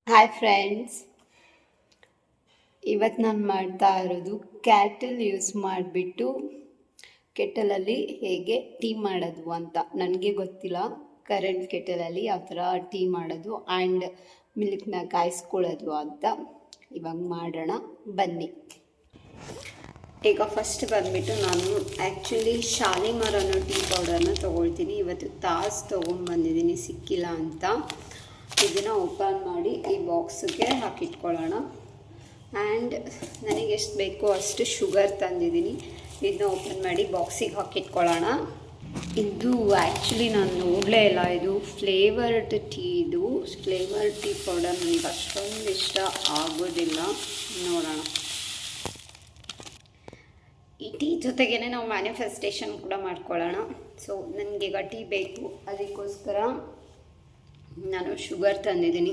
Hi friends, ಇವತ್ತು ನಾನು ಮಾಡ್ತಾ ಇರೋದು ಕ್ಯಾಟಲ್ ಯೂಸ್ ಮಾಡಿಬಿಟ್ಟು ಕೆಟಲಲ್ಲಿ ಹೇಗೆ ಟೀ ಮಾಡೋದು ಅಂತ. ನನಗೆ ಗೊತ್ತಿಲ್ಲ ಕರೆಂಟ್ ಕೆಟಲಲ್ಲಿ ಯಾವ ಥರ ಟೀ ಮಾಡೋದು ಆ್ಯಂಡ್ ಮಿಲ್ಕ್ನ ಕಾಯಿಸ್ಕೊಳ್ಳೋದು ಅಂತ. ಇವಾಗ ಮಾಡೋಣ ಬನ್ನಿ. ಈಗ ಫಸ್ಟ್ ಬಂದುಬಿಟ್ಟು ನಾನು ಆ್ಯಕ್ಚುಲಿ ಶಾಲಿಮಾರ್ ಅನ್ನೋ ಟೀ ಪೌಡರ್ನ ತೊಗೊಳ್ತೀನಿ. ಇವತ್ತು ತಾಸ್ ತೊಗೊಂಡ್ಬಂದಿದ್ದೀನಿ, ಸಿಕ್ಕಿಲ್ಲ ಅಂತ. ಇದನ್ನು ಓಪನ್ ಮಾಡಿ ಈ ಬಾಕ್ಸಿಗೆ ಹಾಕಿಟ್ಕೊಳ್ಳೋಣ. ಆ್ಯಂಡ್ ನನಗೆ ಎಷ್ಟು ಬೇಕೋ ಅಷ್ಟು ಶುಗರ್ ತಂದಿದ್ದೀನಿ. ಇದನ್ನ ಓಪನ್ ಮಾಡಿ ಬಾಕ್ಸಿಗೆ ಹಾಕಿಟ್ಕೊಳ್ಳೋಣ. ಇದು ಆ್ಯಕ್ಚುಲಿ ನಾನು ನೋಡಲೇ ಇಲ್ಲ, ಇದು ಫ್ಲೇವರ್ಡ್ ಟೀ. ಇದು ಫ್ಲೇವರ್ಡ್ ಟೀ ಪೌಡರ್ ನನಗೆ ಅಷ್ಟೊಂದು ಇಷ್ಟ ಆಗೋದಿಲ್ಲ. ನೋಡೋಣ. ಈ ಟೀ ಜೊತೆಗೇ ನಾವು ಮ್ಯಾನಿಫೆಸ್ಟೇಷನ್ ಕೂಡ ಮಾಡ್ಕೊಳ್ಳೋಣ. ಸೊ ನನಗೆ ಈಗ ಟೀ ಬೇಕು, ಅದಕ್ಕೋಸ್ಕರ ನಾನು ಶುಗರ್ ತಂದಿದ್ದೀನಿ.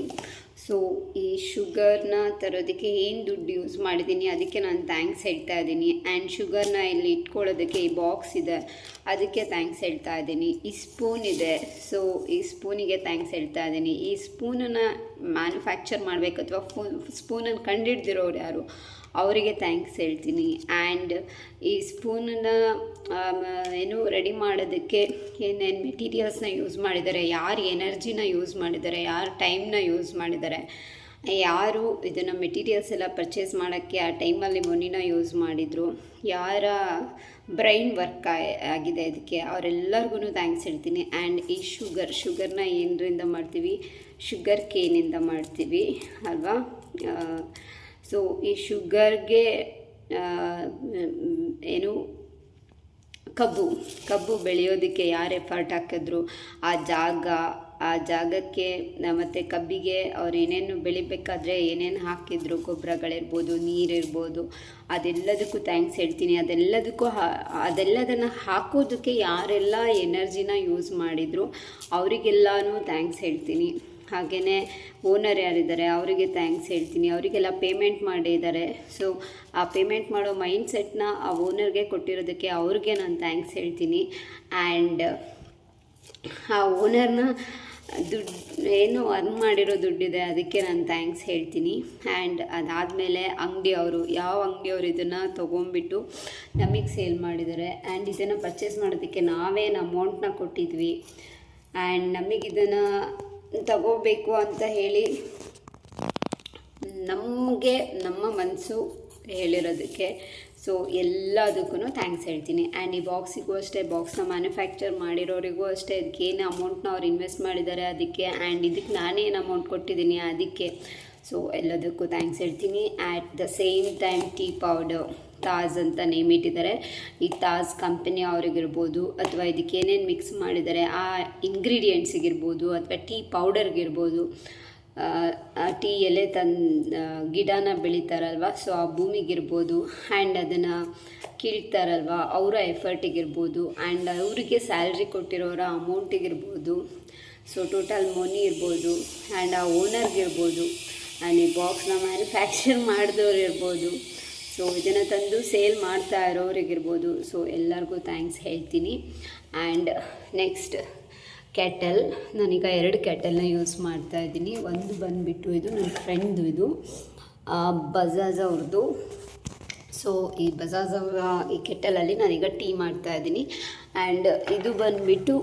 ಸೊ ಈ ಶುಗರ್ನ ತರೋದಕ್ಕೆ ಏನು ದುಡ್ಡು ಯೂಸ್ ಮಾಡಿದ್ದೀನಿ ಅದಕ್ಕೆ ನಾನು ಥ್ಯಾಂಕ್ಸ್ ಹೇಳ್ತಾ ಇದ್ದೀನಿ. ಆ್ಯಂಡ್ ಶುಗರ್ನ ಇಲ್ಲಿ ಇಟ್ಕೊಳ್ಳೋದಕ್ಕೆ ಈ ಬಾಕ್ಸ್ ಇದೆ, ಅದಕ್ಕೆ ಥ್ಯಾಂಕ್ಸ್ ಹೇಳ್ತಾ ಇದ್ದೀನಿ. ಈ ಸ್ಪೂನ್ ಇದೆ, ಸೊ ಈ ಸ್ಪೂನಿಗೆ ಥ್ಯಾಂಕ್ಸ್ ಹೇಳ್ತಾ ಇದ್ದೀನಿ. ಈ ಸ್ಪೂನನ್ನು ಮ್ಯಾನುಫ್ಯಾಕ್ಚರ್ ಮಾಡಬೇಕು ಅಥವಾ ಸ್ಪೂನನ್ನು ಕಂಡುಹಿಡ್ದಿರೋರು ಯಾರು ಅವರಿಗೆ ಥ್ಯಾಂಕ್ಸ್ ಹೇಳ್ತೀನಿ. ಆ್ಯಂಡ್ ಈ ಸ್ಪೂನನ್ನು ರೆಡಿ ಮಾಡೋದಕ್ಕೆ ಏನೇನು ಮೆಟೀರಿಯಲ್ಸ್ನ ಯೂಸ್ ಮಾಡಿದ್ದಾರೆ, ಯಾರು ಎನರ್ಜಿನ ಯೂಸ್ ಮಾಡಿದ್ದಾರೆ, ಯಾರು ಟೈಮ್ನ ಯೂಸ್ ಮಾಡಿದ್ದಾರೆ, ಯಾರು ಇದನ್ನು ಮೆಟೀರಿಯಲ್ಸ್ ಎಲ್ಲ ಪರ್ಚೇಸ್ ಮಾಡೋಕ್ಕೆ ಆ ಟೈಮಲ್ಲಿ ಮನಿನ ಯೂಸ್ ಮಾಡಿದರು, ಯಾರ ಬ್ರೈನ್ ವರ್ಕ್ ಆಗಿದೆ ಇದಕ್ಕೆ, ಅವರೆಲ್ಲರಿಗೂ ಥ್ಯಾಂಕ್ಸ್ ಹೇಳ್ತೀನಿ. ಆ್ಯಂಡ್ ಈ ಶುಗರ್ನ ಏನರಿಂದ ಮಾಡ್ತೀವಿ? ಶುಗರ್ ಕೇನಿಂದ ಮಾಡ್ತೀವಿ ಅಲ್ವಾ? ಸೊ ಈ ಶುಗರ್ಗೆ ಕಬ್ಬು ಬೆಳೆಯೋದಕ್ಕೆ ಯಾರು ಎಫರ್ಟ್ ಹಾಕಿದ್ರು, ಆ ಜಾಗಕ್ಕೆ ಮತ್ತು ಕಬ್ಬಿಗೆ ಅವ್ರು ಏನೇನು ಬೆಳಿಬೇಕಾದ್ರೆ ಏನೇನು ಹಾಕಿದ್ರು, ಗೊಬ್ಬರಗಳಿರ್ಬೋದು, ನೀರಿರ್ಬೋದು, ಅದೆಲ್ಲದಕ್ಕೂ ಥ್ಯಾಂಕ್ಸ್ ಹೇಳ್ತೀನಿ. ಅದೆಲ್ಲದನ್ನು ಹಾಕೋದಕ್ಕೆ ಯಾರೆಲ್ಲ ಎನರ್ಜಿನ ಯೂಸ್ ಮಾಡಿದ್ರು ಅವರಿಗೆಲ್ಲನೂ ಥ್ಯಾಂಕ್ಸ್ ಹೇಳ್ತೀನಿ. ಹಾಗೆಯೇ ಓನರ್ ಯಾರಿದ್ದಾರೆ ಅವರಿಗೆ ಥ್ಯಾಂಕ್ಸ್ ಹೇಳ್ತೀನಿ. ಅವರಿಗೆಲ್ಲ ಪೇಮೆಂಟ್ ಮಾಡಿದ್ದಾರೆ. ಸೊ ಆ ಪೇಮೆಂಟ್ ಮಾಡೋ ಮೈಂಡ್ಸೆಟ್ನ ಆ ಓನರ್ಗೆ ಕೊಟ್ಟಿರೋದಕ್ಕೆ ಅವ್ರಿಗೆ ನಾನು ಥ್ಯಾಂಕ್ಸ್ ಹೇಳ್ತೀನಿ. ಆ್ಯಂಡ್ ಆ ಓನರ್ನ ಏನು ಅರ್ನ್ ಮಾಡಿರೋ ದುಡ್ಡಿದೆ ಅದಕ್ಕೆ ನಾನು ಥ್ಯಾಂಕ್ಸ್ ಹೇಳ್ತೀನಿ. ಆ್ಯಂಡ್ ಅದಾದಮೇಲೆ ಅಂಗಡಿಯವರು, ಯಾವ ಅಂಗಡಿಯವರು ಇದನ್ನು ತೊಗೊಂಡ್ಬಿಟ್ಟು ನಮಗೆ ಸೇಲ್ ಮಾಡಿದ್ದಾರೆ ಆ್ಯಂಡ್ ಇದನ್ನು ಪರ್ಚೇಸ್ ಮಾಡೋದಕ್ಕೆ ನಾವೇನು ಅಮೌಂಟ್ನ ಕೊಟ್ಟಿದ್ವಿ ಆ್ಯಂಡ್ ನಮಗಿದನ್ನು ತಗೋಬೇಕು ಅಂತ ಹೇಳಿ ನಮಗೆ ನಮ್ಮ ಮನಸ್ಸು ಹೇಳಿರೋದಕ್ಕೆ ಸೊ ಎಲ್ಲದಕ್ಕೂ ಥ್ಯಾಂಕ್ಸ್ ಹೇಳ್ತೀನಿ. ಆ್ಯಂಡ್ ಈ ಬಾಕ್ಸಿಗೂ ಅಷ್ಟೇ, ಬಾಕ್ಸ್ನ ಮ್ಯಾನುಫ್ಯಾಕ್ಚರ್ ಮಾಡಿರೋರಿಗೂ ಅಷ್ಟೇ, ಅದಕ್ಕೇನು ಅಮೌಂಟ್ನ ಅವ್ರು ಇನ್ವೆಸ್ಟ್ ಮಾಡಿದ್ದಾರೆ ಅದಕ್ಕೆ, ಆ್ಯಂಡ್ ಇದಕ್ಕೆ ನಾನೇನು ಅಮೌಂಟ್ ಕೊಟ್ಟಿದ್ದೀನಿ ಅದಕ್ಕೆ. ಸೊ ಎಲ್ಲದಕ್ಕೂ ಥ್ಯಾಂಕ್ಸ್ ಹೇಳ್ತೀನಿ. At the same time tea powder Taj ಅಂತ ನೇಮ್ ಇಟ್ಟಿದ್ದಾರೆ. ಈ ತಾಜ್ ಕಂಪನಿ ಅವ್ರಿಗಿರ್ಬೋದು ಅಥವಾ ಇದಕ್ಕೆ ಏನೇನು ಮಿಕ್ಸ್ ಮಾಡಿದ್ದಾರೆ ಆ ಇಂಗ್ರೀಡಿಯೆಂಟ್ಸಿಗಿರ್ಬೋದು ಅಥವಾ ಟೀ ಪೌಡರ್ಗಿರ್ಬೋದು, ಟೀ ಎಲೆ ಗಿಡನ ಬೆಳೀತಾರಲ್ವ, ಸೊ ಆ ಭೂಮಿಗಿರ್ಬೋದು, ಆ್ಯಂಡ್ ಅದನ್ನು ಕೀಳ್ತಾರಲ್ವ ಅವರ ಎಫರ್ಟಿಗಿರ್ಬೋದು, ಆ್ಯಂಡ್ ಅವರಿಗೆ ಸ್ಯಾಲ್ರಿ ಕೊಟ್ಟಿರೋರ ಅಮೌಂಟಿಗಿರ್ಬೋದು, ಸೊ ಟೋಟಲ್ ಮನಿ ಇರ್ಬೋದು, ಆ್ಯಂಡ್ ಆ ಓನರ್ಗಿರ್ಬೋದು, ಆ್ಯಂಡ್ ಈ ಬಾಕ್ಸ್ನ ಮ್ಯಾನುಫ್ಯಾಕ್ಚರ್ ಮಾಡಿದವ್ರು ಇರ್ಬೋದು, ಸೊ ಇದನ್ನು ತಂದು ಸೇಲ್ ಮಾಡ್ತಾ ಇರೋರಿಗಿರ್ಬೋದು, ಸೊ ಎಲ್ಲರಿಗೂ ಥ್ಯಾಂಕ್ಸ್ ಹೇಳ್ತೀನಿ. ಆ್ಯಂಡ್ ನೆಕ್ಸ್ಟ್ ಕೆಟಲ್, ನಾನೀಗ 2 ಕೆಟಲ್ನ ಯೂಸ್ ಮಾಡ್ತಾ ಇದ್ದೀನಿ. ಒಂದು ಬಂದುಬಿಟ್ಟು ಇದು ನನ್ನ ಫ್ರೆಂಡ್ದು, ಇದು ಬಜಾಜ್ ಅವ್ರದ್ದು. ಸೊ ಈ ಬಜಾಜ್ ಅವರ ಈ ಕೆಟಲಲ್ಲಿ ನಾನೀಗ ಟೀ ಮಾಡ್ತಾ ಇದ್ದೀನಿ. ಆ್ಯಂಡ್ ಇದು ಬಂದುಬಿಟ್ಟು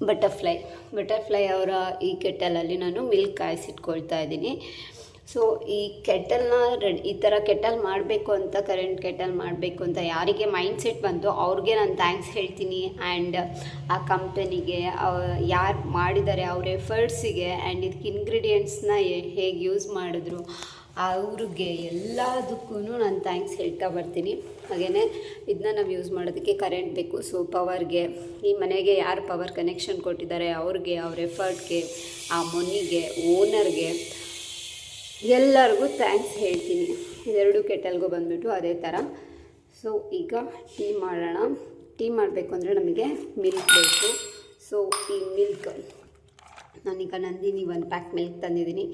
ಬಟರ್ಫ್ಲೈ ಅವರ ಈ ಕೆಟಲಲ್ಲಿ ನಾನು ಮಿಲ್ಕ್ ಕಾಯಿಸಿಟ್ಕೊಳ್ತಾ ಇದ್ದೀನಿ. ಸೊ ಈ ಕೆಟಲ್ನ ಈ ಥರ ಕೆಟಲ್ ಮಾಡಬೇಕು ಅಂತ, ಕರೆಂಟ್ ಕೆಟಲ್ ಮಾಡಬೇಕು ಅಂತ ಯಾರಿಗೆ ಮೈಂಡ್ಸೆಟ್ ಬಂತು ಅವ್ರಿಗೆ ನಾನು ಥ್ಯಾಂಕ್ಸ್ ಹೇಳ್ತೀನಿ. ಆ್ಯಂಡ್ ಆ ಕಂಪನಿಗೆ ಯಾರು ಮಾಡಿದ್ದಾರೆ ಅವ್ರ ಎಫರ್ಟ್ಸಿಗೆ, ಆ್ಯಂಡ್ ಇದಕ್ಕೆ ಇಂಗ್ರೀಡಿಯೆಂಟ್ಸ್ನ ಹೇಗೆ ಯೂಸ್ ಮಾಡಿದ್ರು ಅವ್ರಿಗೆ ಎಲ್ಲದಕ್ಕೂ ನಾನು ಥ್ಯಾಂಕ್ಸ್ ಹೇಳ್ತಾ ಬರ್ತೀನಿ. ಹಾಗೆಯೇ ಇದನ್ನ ನಾವು ಯೂಸ್ ಮಾಡೋದಕ್ಕೆ ಕರೆಂಟ್ ಬೇಕು. ಸೊ ಪವರ್ಗೆ, ಈ ಮನೆಗೆ ಯಾರು ಪವರ್ ಕನೆಕ್ಷನ್ ಕೊಟ್ಟಿದ್ದಾರೆ ಅವ್ರಿಗೆ, ಅವ್ರ ಎಫರ್ಟ್ಗೆ, ಆ ಮನಿಗೆ, ಓನರ್ಗೆ ಎಲ್ಲರಿಗೂ ಥ್ಯಾಂಕ್ಸ್ ಹೇಳ್ತೀನಿ. 2 ಕೆಟಲ್ಗೂ ಬಂದುಬಿಟ್ಟು ಅದೇ ಥರ. ಸೊ ಈಗ ಟೀ ಮಾಡೋಣ. ಟೀ ಮಾಡಬೇಕು ಅಂದರೆ ನಮಗೆ ಮಿಲ್ಕ್ ಬೇಕು. ಸೊ ಈ ಮಿಲ್ಕ್ ನಾನೀಗ ನಂದಿನಿ 1 ಪ್ಯಾಕ್ ಮಿಲ್ಕ್ ತಂದಿದ್ದೀನಿ.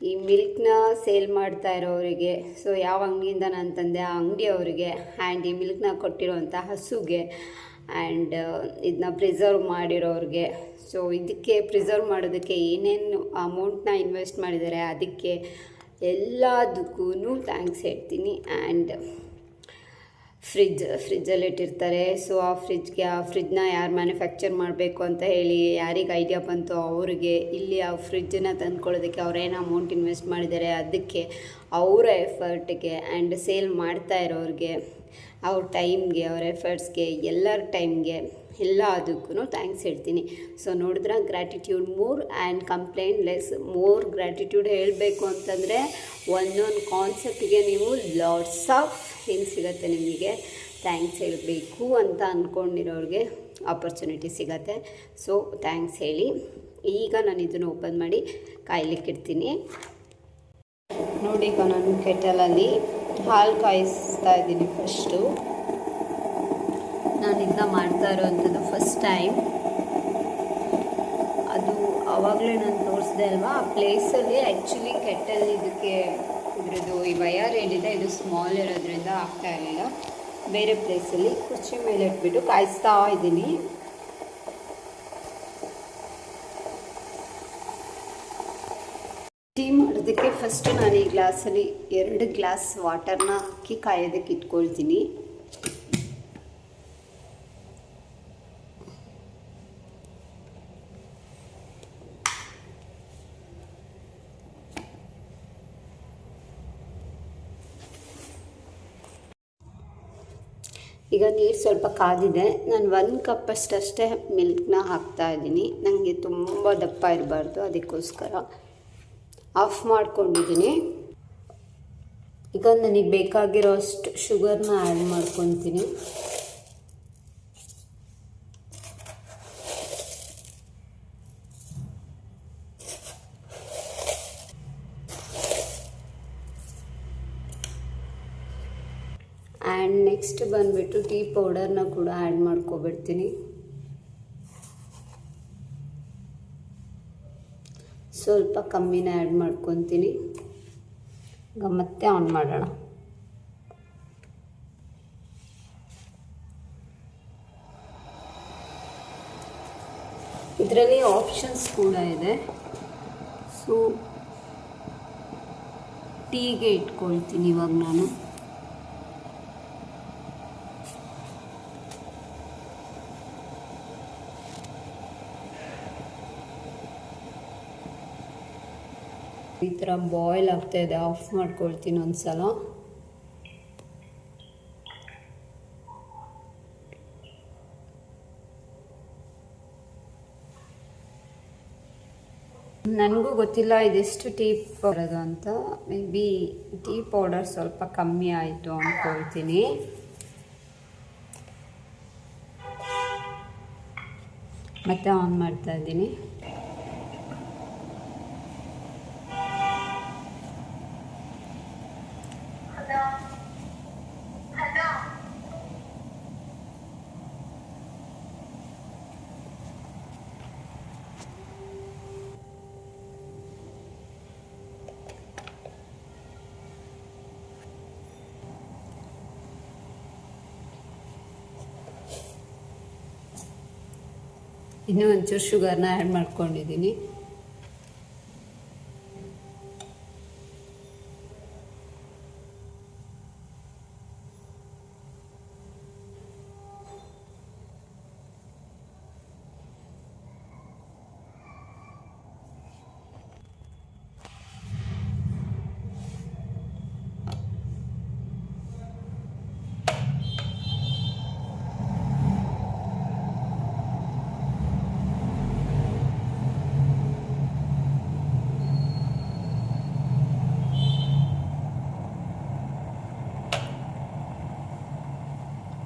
ಈ ಮಿಲ್ಕ್ನ ಸೇಲ್ ಮಾಡ್ತಾ ಇರೋರಿಗೆ, ಸೊ ಯಾವ ಅಂಗಡಿಯಿಂದ ನಾನು ತಂದೆ ಆ ಅಂಗಡಿಯವರಿಗೆ, ಆ್ಯಂಡ್ ಈ ಮಿಲ್ಕ್ನ ಕೊಟ್ಟಿರೋವಂಥ ಹಸುಗೆ, ಆ್ಯಂಡ್ ಇದನ್ನ ಪ್ರಿಸರ್ವ್ ಮಾಡಿರೋರಿಗೆ. ಸೊ ಇದಕ್ಕೆ ಪ್ರಿಸರ್ವ್ ಮಾಡೋದಕ್ಕೆ ಏನೇನು ಅಮೌಂಟ್ನ ಇನ್ವೆಸ್ಟ್ ಮಾಡಿದ್ದಾರೆ ಅದಕ್ಕೆ ಎಲ್ಲದಕ್ಕೂ ಥ್ಯಾಂಕ್ಸ್ ಹೇಳ್ತೀನಿ. ಆ್ಯಂಡ್ ಫ್ರಿಜ್ಜಲ್ಲಿ ಇಟ್ಟಿರ್ತಾರೆ. ಸೊ ಆ ಫ್ರಿಜ್ನ ಯಾರು ಮ್ಯಾನುಫ್ಯಾಕ್ಚರ್ ಮಾಡಬೇಕು ಅಂತ ಹೇಳಿ ಯಾರಿಗೆ ಐಡಿಯಾ ಬಂತು ಅವ್ರಿಗೆ ಇಲ್ಲಿ ಆ ಫ್ರಿಜ್ಜನ್ನ ತಂದ್ಕೊಳ್ಳೋದಕ್ಕೆ ಅವ್ರೇನು ಅಮೌಂಟ್ ಇನ್ವೆಸ್ಟ್ ಮಾಡಿದ್ದಾರೆ ಅದಕ್ಕೆ ಅವರ ಎಫರ್ಟ್ಗೆ ಆ್ಯಂಡ್ ಸೇಲ್ ಮಾಡ್ತಾ ಇರೋರಿಗೆ ಅವ್ರ ಟೈಮ್ಗೆ ಅವ್ರ ಎಫರ್ಟ್ಸ್ಗೆ ಎಲ್ಲರ ಟೈಮ್ಗೆ ಅದಕ್ಕೂ ಥ್ಯಾಂಕ್ಸ್ ಹೇಳ್ತೀನಿ. ಸೊ ನೋಡಿದ್ರೆ gratitude more and complaint less. More gratitude ಹೇಳಬೇಕು ಅಂತಂದರೆ ಒಂದೊಂದು ಕಾನ್ಸೆಪ್ಟಿಗೆ ನೀವು ಲಾಟ್ಸ್ ಆಫ್ ಏನು ಸಿಗುತ್ತೆ ನಿಮಗೆ ಥ್ಯಾಂಕ್ಸ್ ಹೇಳಬೇಕು ಅಂತ ಅಂದ್ಕೊಂಡಿರೋರಿಗೆ ಆಪರ್ಚುನಿಟಿ ಸಿಗತ್ತೆ. ಸೊ ಥ್ಯಾಂಕ್ಸ್ ಹೇಳಿ. ಈಗ ನಾನು ಇದನ್ನು ಓಪನ್ ಮಾಡಿ ಕಾಯ್ಲಿಕ್ಕಿಡ್ತೀನಿ. ನೋಡಿ, ಈಗ ನಾನು ಕೆಟಲಲ್ಲಿ ಹಾಲು ಕಾಯಿಸ್ತಾ ಇದ್ದೀನಿ. ಫಸ್ಟು ನಾನು ಇದನ್ನ ಮಾಡ್ತಾ ಇರೋವಂಥದ್ದು ಫಸ್ಟ್ ಟೈಮ್. ಅದು ಆವಾಗಲೇ ನಾನು ತೋರಿಸ್ದೆ ಅಲ್ವಾ, ಆ ಪ್ಲೇಸಲ್ಲಿ ಆ್ಯಕ್ಚುಲಿ ಕೆಟಲ್ ಇದಕ್ಕೆ ಇದ್ರದ್ದು ಈ ವಯರ್ ಏನಿದೆ ಇದು ಸ್ಮಾಲ್ ಇರೋದ್ರಿಂದ ಆಗ್ತಾ ಇರಲಿಲ್ಲ. ಬೇರೆ ಪ್ಲೇಸಲ್ಲಿ ಕುರ್ಚಿ ಮೇಲೆ ಇಟ್ಬಿಟ್ಟು ಕಾಯಿಸ್ತಾ ಇದ್ದೀನಿ. ಟೀ ಮಾಡೋದಕ್ಕೆ ಫಸ್ಟು ನಾನು ಈ ಗ್ಲಾಸಲ್ಲಿ 2 ಗ್ಲಾಸ್ ವಾಟರ್ನ ಹಾಕಿ ಕಾಯೋದಕ್ಕೆ ಇಟ್ಕೊಳ್ತೀನಿ. ಈಗ ನೀರು ಸ್ವಲ್ಪ ಕಾದಿದೆ. ನಾನು 1 ಕಪ್ಪಷ್ಟೇ ಮಿಲ್ಕ್ನ ಹಾಕ್ತಾಯಿದ್ದೀನಿ. ನನಗೆ ತುಂಬ ದಪ್ಪ ಇರಬಾರ್ದು, ಅದಕ್ಕೋಸ್ಕರ ಆಫ್ ಮಾಡ್ಕೊಂಡಿದ್ದೀನಿ. ಈಗ ನನಗೆ ಬೇಕಾಗಿರೋ ಅಷ್ಟು ಶುಗರ್ನ ಆ್ಯಡ್ ಮಾಡ್ಕೊತೀನಿ. ಆ್ಯಂಡ್ ನೆಕ್ಸ್ಟ್ ಬಂದುಬಿಟ್ಟು ಟೀ ಪೌಡರ್ನ ಕೂಡ ಆ್ಯಡ್ ಮಾಡ್ಕೊಬಿಡ್ತೀನಿ. ಸ್ವಲ್ಪ ಕಮ್ಮಿನ ಆ್ಯಡ್ ಮಾಡ್ಕೊತೀನಿ. ಈಗ ಮತ್ತೆ ಆನ್ ಮಾಡೋಣ. ಇದರಲ್ಲಿ ಆಪ್ಷನ್ಸ್ ಕೂಡ ಇದೆ. ಸೊ ಟೀಗೆ ಇಟ್ಕೊಳ್ತೀನಿ ಇವಾಗ ನಾನು. ಈ ಥರ ಬಾಯ್ಲ್ ಆಗ್ತಾಯಿದೆ, ಆಫ್ ಮಾಡ್ಕೊಳ್ತೀನಿ ಒಂದು ಸಲ. ನನಗೂ ಗೊತ್ತಿಲ್ಲ ಇದೆಷ್ಟು ಟೀ ಬರೋದು ಅಂತ. ಮೇ ಬಿ ಟೀ ಪೌಡರ್ ಸ್ವಲ್ಪ ಕಮ್ಮಿ ಆಯಿತು ಅಂದ್ಕೊಳ್ತೀನಿ. ಮತ್ತೆ ಆನ್ ಮಾಡ್ತಾ ಇದ್ದೀನಿ. ಇನ್ನೂ ಒಂಚೂರು ಶುಗರ್ನ ಆ್ಯಡ್ ಮಾಡ್ಕೊಂಡಿದ್ದೀನಿ.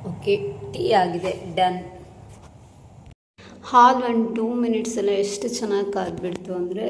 ಓಕೆ, ಟೀ ಆಗಿದೆ, ಡನ್. ಹಾಲು 2 ಮಿನಿಟ್ಸಲ್ಲ ಎಷ್ಟು ಚೆನ್ನಾಗಿ ಕಾದ್ಬಿಡ್ತು ಅಂದರೆ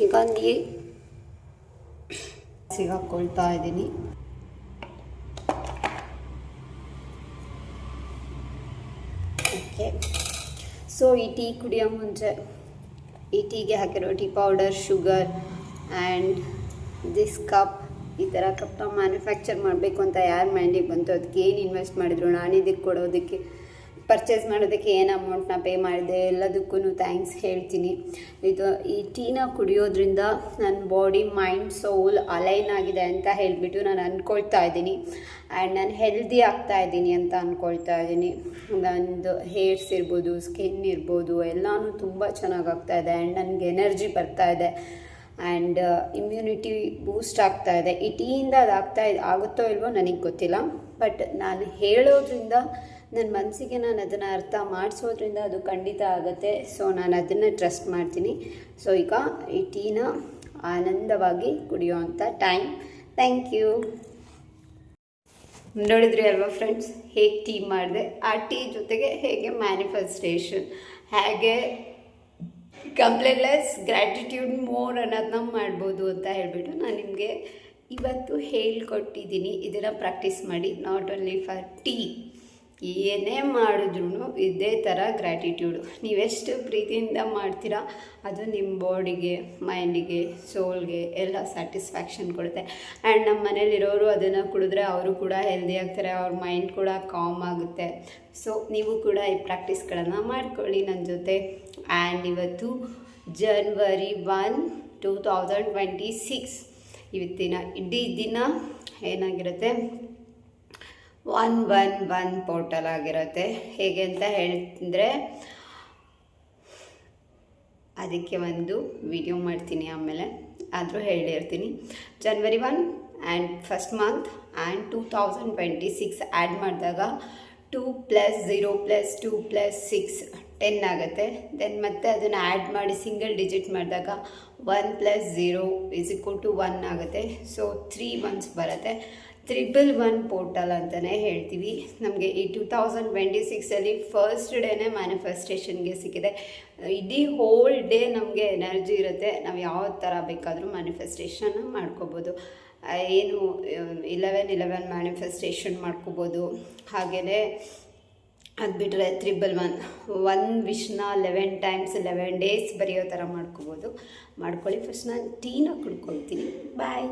ಈಗ ನೀರು ಸಿಗಾಕೊಳ್ತಾ ಇದ್ದೀನಿ. ಓಕೆ, ಸೊ ಈ ಟೀ ಕುಡಿಯೋ ಮುಂಚೆ ಈ ಟೀಗೆ ಹಾಕಿರೋ tea powder, sugar and this cup, ಈ ಥರ ಕಪ್ನ ಮ್ಯಾನುಫ್ಯಾಕ್ಚರ್ ಮಾಡಬೇಕು ಅಂತ ಯಾರು ಮೈಂಡಿಗೆ ಬಂತು, ಅದಕ್ಕೆ ಏನು ಇನ್ವೆಸ್ಟ್ ಮಾಡಿದ್ರು, ನಾನು ಇದಕ್ಕೆ ಕೊಡೋದಕ್ಕೆ ಪರ್ಚೇಸ್ ಮಾಡೋದಕ್ಕೆ ಏನು ಅಮೌಂಟ್ನ ಪೇ ಮಾಡಿದೆ ಎಲ್ಲದಕ್ಕೂ ಥ್ಯಾಂಕ್ಸ್ ಹೇಳ್ತೀನಿ. ಈ ಟೀನ ಕುಡಿಯೋದ್ರಿಂದ ನನ್ನ ಬಾಡಿ, ಮೈಂಡ್, ಸೋಲ್ ಅಲೈನ್ ಆಗಿದೆ ಅಂತ ಹೇಳಿಬಿಟ್ಟು ನಾನು ಅಂದ್ಕೊಳ್ತಾ ಇದ್ದೀನಿ. ಆ್ಯಂಡ್ ನಾನು ಹೆಲ್ದಿ ಆಗ್ತಾ ಇದ್ದೀನಿ ಅಂತ ಅಂದ್ಕೊಳ್ತಾ ಇದ್ದೀನಿ. ನಂದು ಹೇರ್ಸ್ ಇರ್ಬೋದು, ಸ್ಕಿನ್ ಇರ್ಬೋದು, ಎಲ್ಲನೂ ತುಂಬ ಚೆನ್ನಾಗಿ ಆಗ್ತಾಯಿದೆ. ಆ್ಯಂಡ್ ನನಗೆ ಎನರ್ಜಿ ಬರ್ತಾಯಿದೆ ಆ್ಯಂಡ್ ಇಮ್ಯುನಿಟಿ ಬೂಸ್ಟ್ ಆಗ್ತಾಯಿದೆ. ಈ ಟೀಯಿಂದ ಅದು ಆಗುತ್ತೋ ಇಲ್ವೋ ನನಗೆ ಗೊತ್ತಿಲ್ಲ, ಬಟ್ ನಾನು ಹೇಳೋದ್ರಿಂದ ನನ್ನ ಮನಸ್ಸಿಗೆ ನಾನು ಅದನ್ನು ಅರ್ಥ ಮಾಡಿಸೋದ್ರಿಂದ ಅದು ಖಂಡಿತ ಆಗುತ್ತೆ. ಸೊ ನಾನು ಅದನ್ನು ಟ್ರಸ್ಟ್ ಮಾಡ್ತೀನಿ. ಸೊ ಈಗ ಈ ಟೀನ ಆನಂದವಾಗಿ ಕುಡಿಯೋವಂಥ ಟೈಮ್. Thank you. ನೋಡಿದ್ರಿ ಅಲ್ವಾ ಫ್ರೆಂಡ್ಸ್, ಹೇಗೆ ಟೀ ಮಾಡಿದೆ, ಆ ಟೀ ಜೊತೆಗೆ ಹೇಗೆ ಮ್ಯಾನಿಫೆಸ್ಟೇಷನ್, ಹೇಗೆ ಕಂಪ್ಲೇಂಟ್ಲೆಸ್ ಗ್ರ್ಯಾಟಿಟ್ಯೂಡ್ ಮೋರ್ ಅನ್ನೋದನ್ನ ಮಾಡ್ಬೋದು ಅಂತ ಹೇಳಿಬಿಟ್ಟು ನಾನು ನಿಮಗೆ ಇವತ್ತು ಹೇಳ್ಕೊಟ್ಟಿದ್ದೀನಿ. ಇದನ್ನು ಪ್ರಾಕ್ಟೀಸ್ ಮಾಡಿ. ನಾಟ್ ಓನ್ಲಿ ಫಾರ್ ಟೀ, ಏನೇ ಮಾಡಿದ್ರೂ ಇದೇ ಥರ ಗ್ರ್ಯಾಟಿಟ್ಯೂಡು ನೀವೆಷ್ಟು ಪ್ರೀತಿಯಿಂದ ಮಾಡ್ತೀರಾ ಅದು ನಿಮ್ಮ ಬಾಡಿಗೆ, ಮೈಂಡಿಗೆ, ಸೋಲ್ಗೆ ಎಲ್ಲ ಸ್ಯಾಟಿಸ್ಫ್ಯಾಕ್ಷನ್ ಕೊಡುತ್ತೆ. ಆ್ಯಂಡ್ ನಮ್ಮ ಮನೇಲಿರೋರು ಅದನ್ನು ಕುಡಿದ್ರೆ ಅವರು ಕೂಡ ಹೆಲ್ದಿ ಆಗ್ತಾರೆ, ಅವ್ರ ಮೈಂಡ್ ಕೂಡ ಕಾಮ್ ಆಗುತ್ತೆ. ಸೊ ನೀವು ಕೂಡ ಈ ಪ್ರಾಕ್ಟೀಸ್ಗಳನ್ನು ಮಾಡ್ಕೊಳ್ಳಿ ನನ್ನ ಜೊತೆ. ಆ್ಯಂಡ್ ಇವತ್ತು January 1, 2026 ಇವತ್ತಿನ ಇಡೀ ದಿನ ಏನಾಗಿರುತ್ತೆ, 111 ಪೋರ್ಟಲ್ ಆಗಿರುತ್ತೆ. ಹೇಗೆ ಅಂತ ಹೇಳಿದ್ರೆ ಅದಕ್ಕೆ ಒಂದು ವಿಡಿಯೋ ಮಾಡ್ತೀನಿ, ಆಮೇಲೆ ಆದರೂ ಹೇಳಿರ್ತೀನಿ. January 1 and first month and 2026 add ಮಾಡಿದಾಗ 2 + 0 + 2 + 6 10 ಆಗುತ್ತೆ. ದೆನ್ ಮತ್ತೆ ಅದನ್ನು ಆ್ಯಡ್ ಮಾಡಿ ಸಿಂಗಲ್ ಡಿಜಿಟ್ ಮಾಡಿದಾಗ 1 + 0 = 1 ಆಗುತ್ತೆ. ಸೊ 3 ಮಂತ್ಸ್ ಬರುತ್ತೆ. 311 ಪೋರ್ಟಲ್ ಅಂತಲೇ ಹೇಳ್ತೀವಿ. ನಮಗೆ ಈ 2026ಅಲ್ಲಿ ಫಸ್ಟ್ ಡೇನೇ ಮ್ಯಾನಿಫೆಸ್ಟೇಷನ್ಗೆ ಸಿಕ್ಕಿದೆ. ಇಡೀ ಹೋಲ್ ಡೇ ನಮಗೆ ಎನರ್ಜಿ ಇರುತ್ತೆ, ನಾವು ಯಾವ ಥರ ಬೇಕಾದರೂ ಮ್ಯಾನಿಫೆಸ್ಟೇಷನ್ ಮಾಡ್ಕೋಬೋದು. ಏನು 11 ಮ್ಯಾನಿಫೆಸ್ಟೇಷನ್ ಮಾಡ್ಕೋಬೋದು. ಹಾಗೆಯೇ ಅದು ಬಿಟ್ಟರೆ 311 1 ವಿಶ್ನ 11 ಟೈಮ್ಸ್ 11 ಡೇಸ್ ಬರೆಯೋ ಥರ ಮಾಡ್ಕೋಬೋದು. ಮಾಡ್ಕೊಳ್ಳಿ. ಫಸ್ಟ್ ನಾನು ಟೀನ ಕುಡ್ಕೊಳ್ತೀನಿ. ಬಾಯ್.